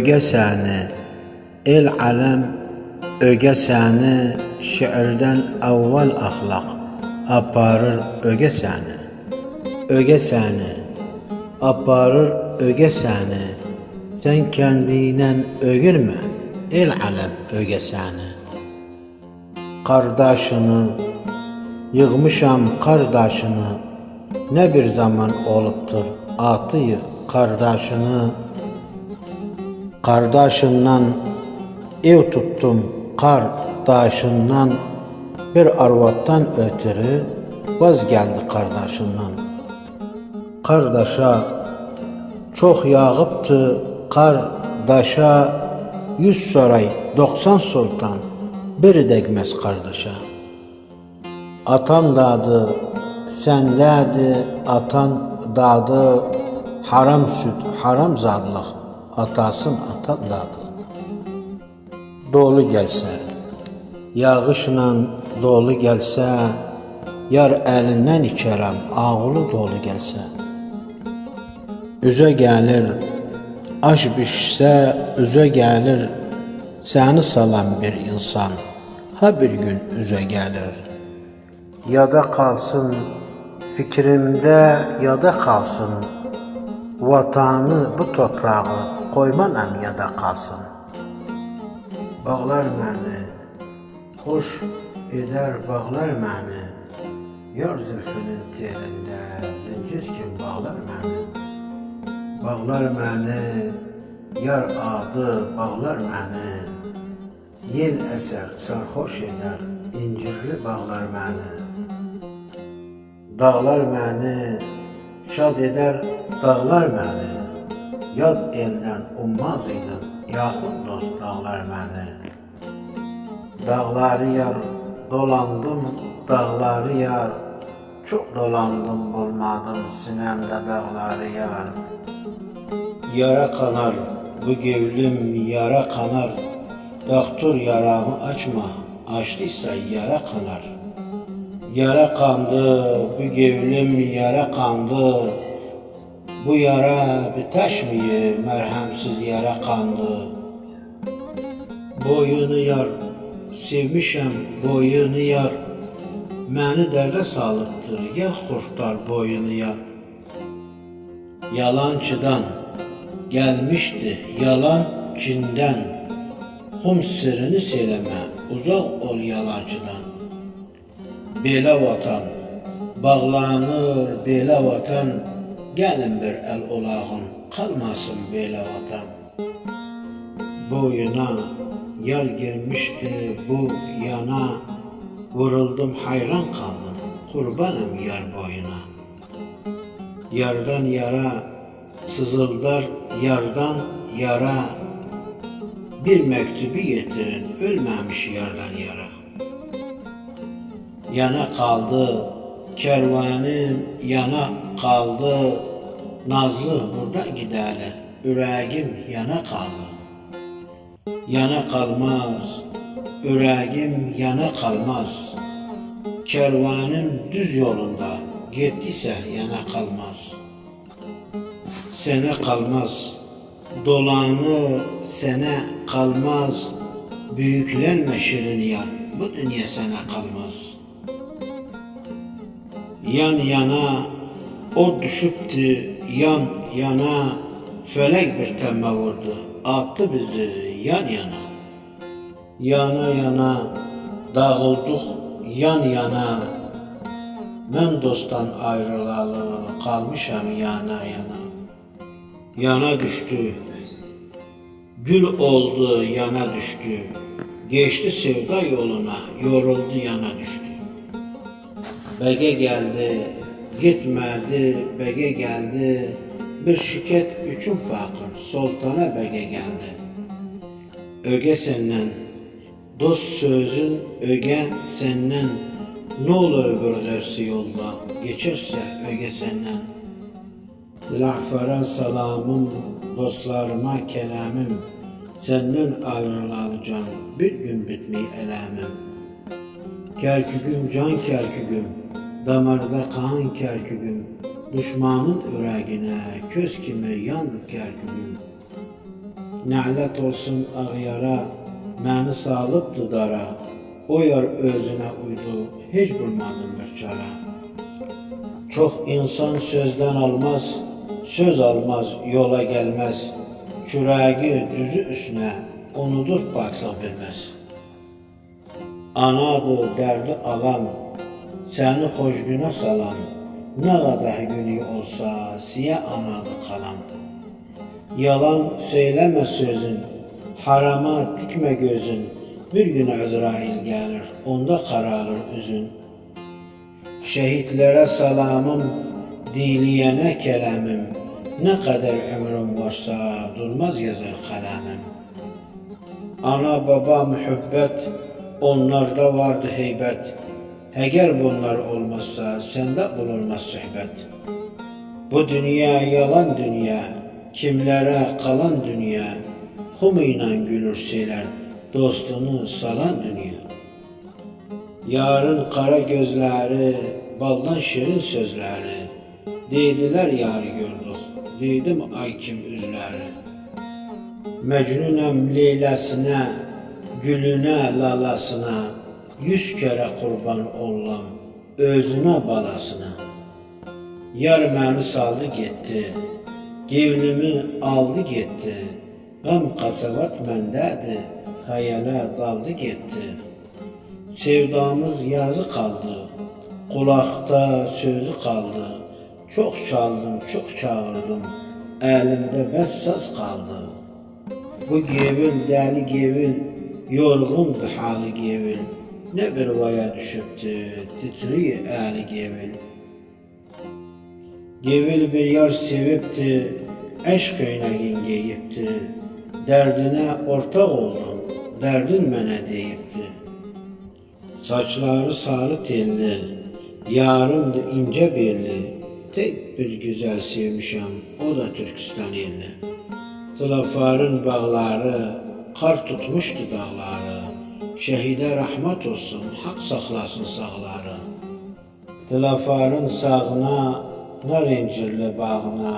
öge səni, el aləm öge səni, şiirdən əvvəl əxlaq aparır öge səni. Öge səni, aparır öge səni, sən kəndinən ögürmə, el aləm öge səni. Qardaşını, yığmışam qardaşını, nə bir zaman olubdur atıyı qardaşını. Qardaşından ev tuttum qardaşından, bir arvaddan ötürü vaz gəldi qardaşından. Qardaşa çox yağıbdı, qardaşa 100 saray 90 sultan, biri dəgməz qardaşa. Atan dadı səndədir, atan dadı, haram süt, haram zadlıq, atasın atan dadı. Dolu gəlsə, yağışla dolu gəlsə, yar əlindən içərəm, ağlı dolu gəlsə. Üzə gəlir, aş bişsə, üzə gəlir, səni salan bir insan, ha bir gün üzə gəlir. Yada qalsın, fikrimdə yada qalsın, vatanı bu toprağı qoymanam yada qalsın. Bağlar məni, xoş edər bağlar məni, yar zülfünün telində zincir kimi bağlar məni. Bağlar məni, yar adı bağlar məni, yel əsər sarxoş edər, incirli bağlar məni. Dağlar məni, şad edər dağlar məni, yad eldən ummaz idim, yaxın dost dağlar məni. Dağları yar, dolandım dağları yar, çox dolandım bulmadım sinəmdə dağları yar. Yara kanar, bu gevlim yara kanar, doktor yaramı açma, açtıysa yara kanar. Yara kandı, bu gevlim yara kandı, bu yara biteşmiyor, merhemsiz yara kandı. Boyunu yar, sevmişəm boyunu yar, məni dərdə salıbdır, gel xoşlar boyunu yar. Yalançıdan gelmişti yalan Çindən, xum sırrını söyləmə, uzaq ol yalancıdan. Belə vatan, bağlanır belə vatan, gəlin bir əl olağın, qalmasın belə vatan. Boyuna yar girmişti bu yana, vuruldum hayran kaldım, kurbanım yar boyuna. Yardan yara, sızıldar yardan yara, bir mektubu getirin, ölmemiş yardan yara. Yana kaldı kervanım, yana kaldı, nazlı buradan giderli, yüreğim yana kaldı. Yana kalmaz, yüreğim yana kalmaz, kervanım düz yolunda, gittiyse yana kalmaz. Sene kalmaz, dolanı sene kalmaz, büyüklenme şirin yar, bu dünya sana kalmaz. Yan yana, o düşüptü yan yana, felek bir temme vurdu, attı bizi yan yana. Yana yana, dağıldık yan yana, ben dosttan ayrılalı, kalmışam yana yana. Yana düştü, gül oldu yana düştü, geçti sevda yoluna, yoruldu yana düştü. Bege geldi, gitmedi, bege geldi, bir şirket üçün fakir, sultana bege geldi. Öge senden, dost sözün öge senden, ne olur bir dersi yolda, geçirse öge senden. Dilafara salamım, dostlarıma kelamım, senden ayrılalı can, bir gün bitmey elemim. Kerküküm can kerküküm, damarda kan kerküküm, düşmanın yüreğine köz kimi yan kerküküm. Nələt olsun ağyara, məni salıbdı dara. O yar özünə uydu, heç bulmadım bir çara. Çox insan sözdən almaz, söz almaz, yola gəlməz. Kürəyi düzü üstünə, unudur paklıq bilməz. Anadır dərdi alan, səni xoş günə salan. Nə qədər günü olsa, siyə anadır qalan. Yalan söyləmə sözün, harama dikmə gözün. Bir gün Əzrail gəlir, onda qaralır üzün. Şəhidlərə salamım, diliyənə kələmim. Nə qədər ömrüm varsa, durmaz yazar qələmim. Ana baba mühibbət, onlarda vardı heybət. Əgər bunlar olmazsa, səndə bulunmaz söhbət. Bu dünya yalan dünya, kimlərə qalan dünya. Xumu ilə gülür şeylər, dostunu salan dünya. Yarın qara gözləri, baldan şirin sözləri. Deydilər yarı gördük, deydim ay kim üzləri. Məcnunəm leyləsinə, gülünə, lalasına. 100 kərə qurban ollam, özünə balasına. Yar məni saldı getdi, gevlimi aldı getdi. Qəm qasavat məndədir, xəyələ daldı getdi. Sevdamız yazı qaldı, qulaqda sözü qaldı. Çox çaldım, çox çağırdım, əlimdə bəs saz qaldı. Bu gevil, dəli gevil, yorğundur halı gevil. Nə bir vaya düşübdü, titri əli gevil. Gevil bir yar sevibdi, əşq öynəgin geyibdi. Dərdinə ortaq oldum, dərdin mənə deyibdi. Saçları sarı telli, yarımdı incə belli. Tek bir güzel sevmişəm, o da Türkistan yerli. Tılafarın bağları, qar tutmuşdu dağları. Şəhidə rəhmət olsun, haqq saxlasın sağları. Tılafarın sağına, nar incirli bağına.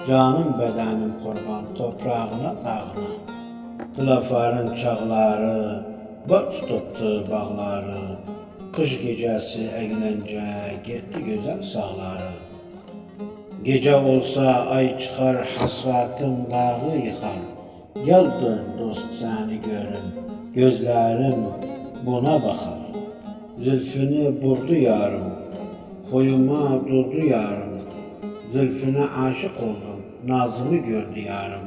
Canım bədənim qurban, toprağına, dağına. Tılafarın çağları, bax tutdu bağları. Qış gecəsi əyləncə, getdi gözəl sağları. Gecə olsa ay çıxar, hasratım dağı yıxar. Gəl dön dost səni görüm, gözlərim buna baxar. Zülfünü burdu yarım, xoyuma durdu yarım. Zülfünə aşıq oldum, nazımı gördü yarım.